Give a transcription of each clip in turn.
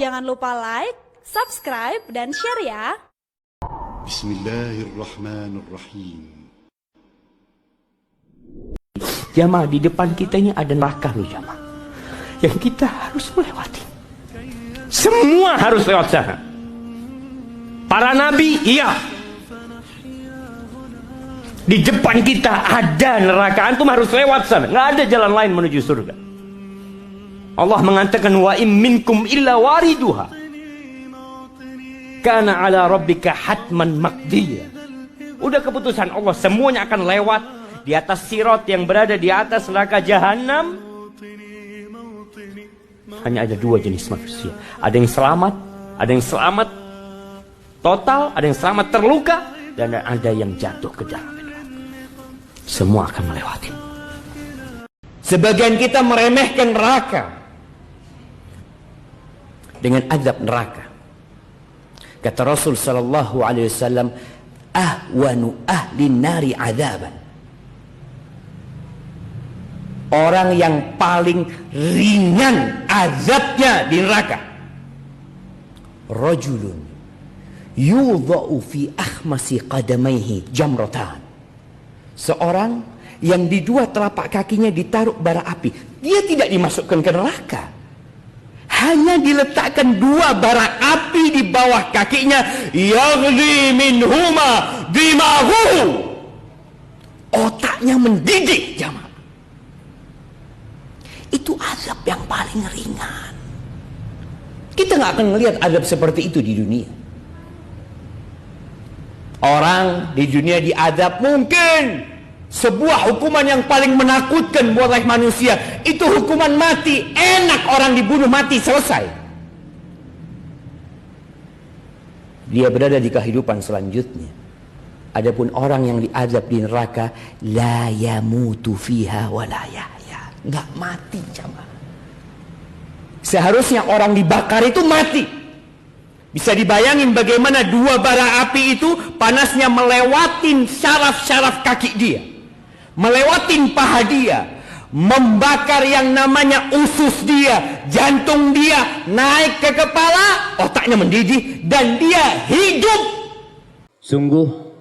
Jangan lupa like, subscribe, dan share ya. Bismillahirrahmanirrahim. Jamaah, di depan kita ini ada neraka loh jamaah, yang kita harus melewati. Semua harus lewat sana. Para nabi, iya. Di depan kita ada neraka, antum harus lewat sana. Nggak ada jalan lain menuju surga. Allah mengatakan wa im minkum illa wariduha kana ala rabbika hatman maqdiya. Udah keputusan Allah, semuanya akan lewat di atas sirat yang berada di atas neraka jahanam. Hanya ada dua jenis manusia. Ada yang selamat total, ada yang selamat terluka, dan ada yang jatuh ke dalam neraka. Semua akan melewati. Sebagian kita meremehkan neraka dengan azab neraka. Kata Rasul sallallahu alaihi wasallam, ahwanu ahli nari azaban, orang yang paling ringan azabnya di neraka, rajulun yudha'u fi akhmasi qadamaihi jamratan, seorang yang di dua telapak kakinya ditaruh bara api. Dia tidak dimasukkan ke neraka, hanya diletakkan dua bara api di bawah kakinya. Yaghli minhuma dimaghuhu, otaknya mendidih jamaah. Itu azab yang paling ringan. Kita nggak akan melihat azab seperti itu di dunia. Orang di dunia diazab mungkin sebuah hukuman yang paling menakutkan buat manusia itu hukuman mati. Enak orang dibunuh mati, selesai. Dia berada di kehidupan selanjutnya. Adapun orang yang diazab di neraka, la yamutu fiha wa la yahya, nggak mati jamaah. Seharusnya orang dibakar itu mati. Bisa dibayangin bagaimana dua bara api itu panasnya melewatin syaraf-syaraf kaki dia, melewatin paha dia, membakar yang namanya usus dia, jantung dia, naik ke kepala, otaknya mendidih, dan dia hidup. Sungguh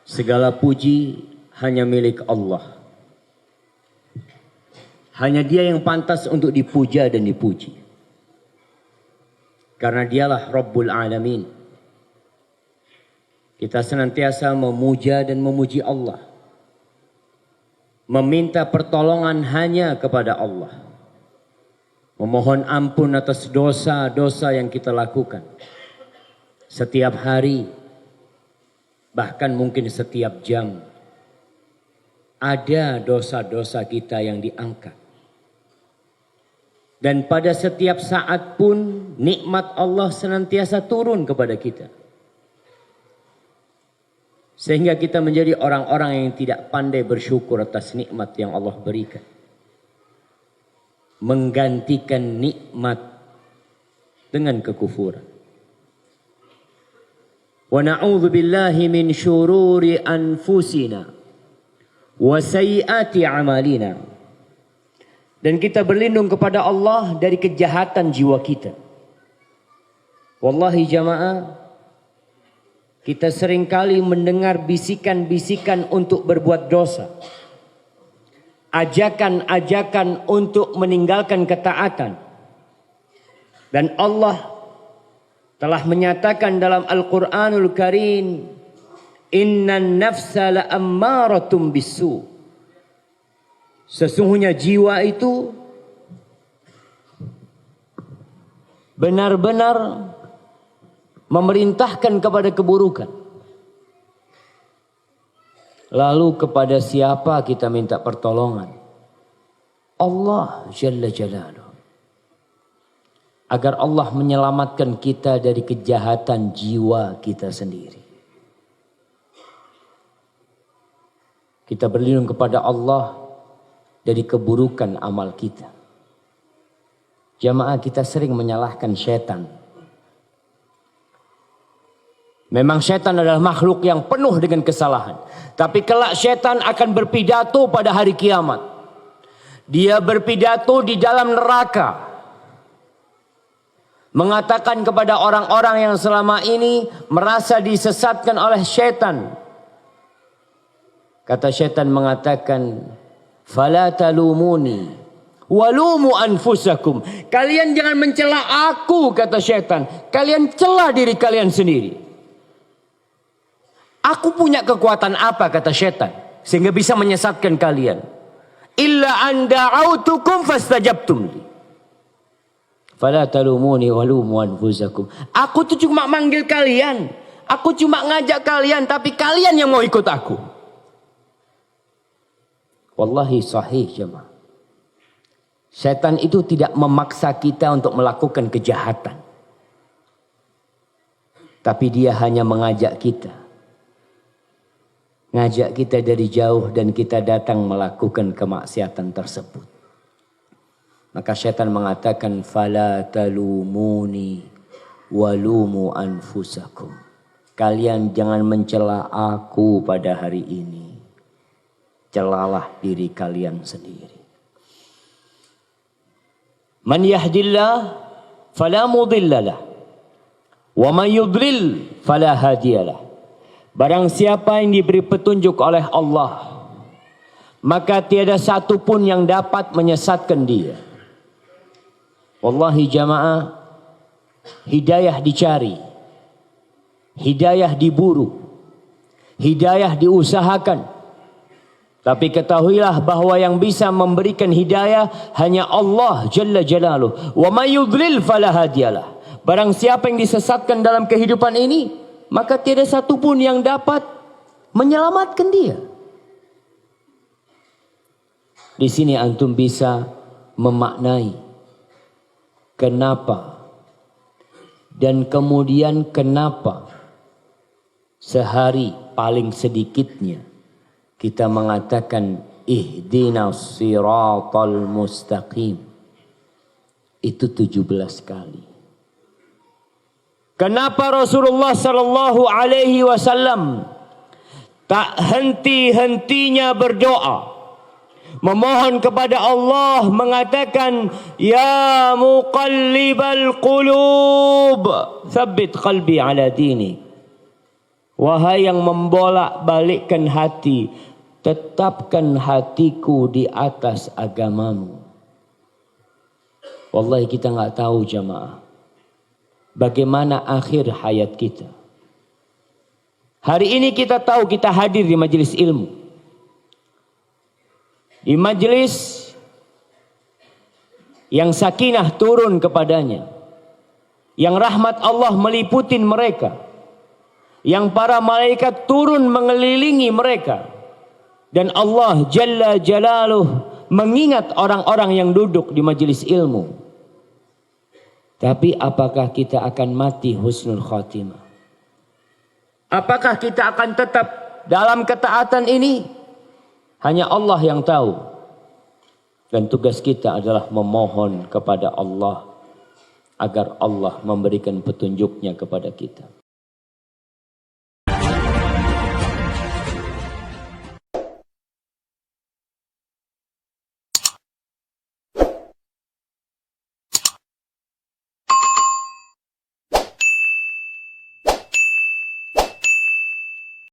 segala puji hanya milik Allah. Hanya Dia yang pantas untuk dipuja dan dipuji. Karena Dialah Rabbul Alamin. Kita senantiasa memuja dan memuji Allah. Meminta pertolongan hanya kepada Allah. Memohon ampun atas dosa-dosa yang kita lakukan. Setiap hari, bahkan mungkin setiap jam, ada dosa-dosa kita yang diangkat. Dan pada setiap saat pun nikmat Allah senantiasa turun kepada kita. Sehingga kita menjadi orang-orang yang tidak pandai bersyukur atas nikmat yang Allah berikan. Menggantikan nikmat dengan kekufuran. Wa na'udzu billahi min syururi anfusina wa sayyiati a'malina. Dan kita berlindung kepada Allah dari kejahatan jiwa kita. Wallahi jamaah, kita seringkali mendengar bisikan-bisikan untuk berbuat dosa. Ajakan-ajakan untuk meninggalkan ketaatan. Dan Allah telah menyatakan dalam Al-Quranul Karim, Innan nafsa la'ammaratum bisu. Sesungguhnya jiwa itu benar-benar memerintahkan kepada keburukan. Lalu kepada siapa kita minta pertolongan? Allah Jalla Jalaluh. Agar Allah menyelamatkan kita dari kejahatan jiwa kita sendiri. Kita berlindung kepada Allah dari keburukan amal kita. Jamaah, kita sering menyalahkan setan. Memang setan adalah makhluk yang penuh dengan kesalahan. Tapi kelak setan akan berpidato pada hari kiamat. Dia berpidato di dalam neraka. Mengatakan kepada orang-orang yang selama ini merasa disesatkan oleh syaitan. Kata syaitan mengatakan, "Fala talumuni walumu anfusakum." Kalian jangan mencela aku, kata syaitan. Kalian cela diri kalian sendiri. Aku punya kekuatan apa, kata syaitan, sehingga bisa menyesatkan kalian? Illa an da'autukum fastajabtum li. Fala talumuni walumu anfusakum. Aku tuh cuma manggil kalian. Aku cuma ngajak kalian, tapi kalian yang mau ikut aku. Wallahi sahih jemaah. Setan itu tidak memaksa kita untuk melakukan kejahatan. Tapi dia hanya mengajak kita. Ngajak kita dari jauh dan kita datang melakukan kemaksiatan tersebut. Maka setan mengatakan, "Fala talumuni walumu anfusakum." Kalian jangan mencela aku pada hari ini. Celalah diri kalian sendiri. Man yahdillah fala mudhillalah wa man yudlil fala hadiyalah. Barang siapa yang diberi petunjuk oleh Allah, maka tiada satu pun yang dapat menyesatkan dia. Wallahi jamaah, hidayah dicari, hidayah diburu, hidayah diusahakan. Tapi ketahuilah bahwa yang bisa memberikan hidayah hanya Allah Jalla Jalaluh. Wa may yudlil fala hadiyalah. Barang siapa yang disesatkan dalam kehidupan ini, maka tiada satu pun yang dapat menyelamatkan dia. Di sini antum bisa memaknai kenapa dan kemudian kenapa sehari paling sedikitnya kita mengatakan ihdinas siratal mustaqim itu 17 kali. Kenapa Rasulullah sallallahu alaihi wasallam tak henti-hentinya berdoa, memohon kepada Allah, mengatakan, "Ya muqallibal qulub, tsabbit qalbi ala dini." Wahai yang membolak-balikkan hati, tetapkan hatiku di atas agamamu. Wallahi kita nggak tahu jamaah, bagaimana akhir hayat kita. Hari ini kita tahu kita hadir di majelis ilmu. Di majelis yang sakinah turun kepadanya. Yang rahmat Allah meliputin mereka. Yang para malaikat turun mengelilingi mereka. Dan Allah Jalla Jalaluh mengingat orang-orang yang duduk di majelis ilmu. Tapi apakah kita akan mati husnul khatimah? Apakah kita akan tetap dalam ketaatan ini? Hanya Allah yang tahu. Dan tugas kita adalah memohon kepada Allah agar Allah memberikan petunjuknya kepada kita.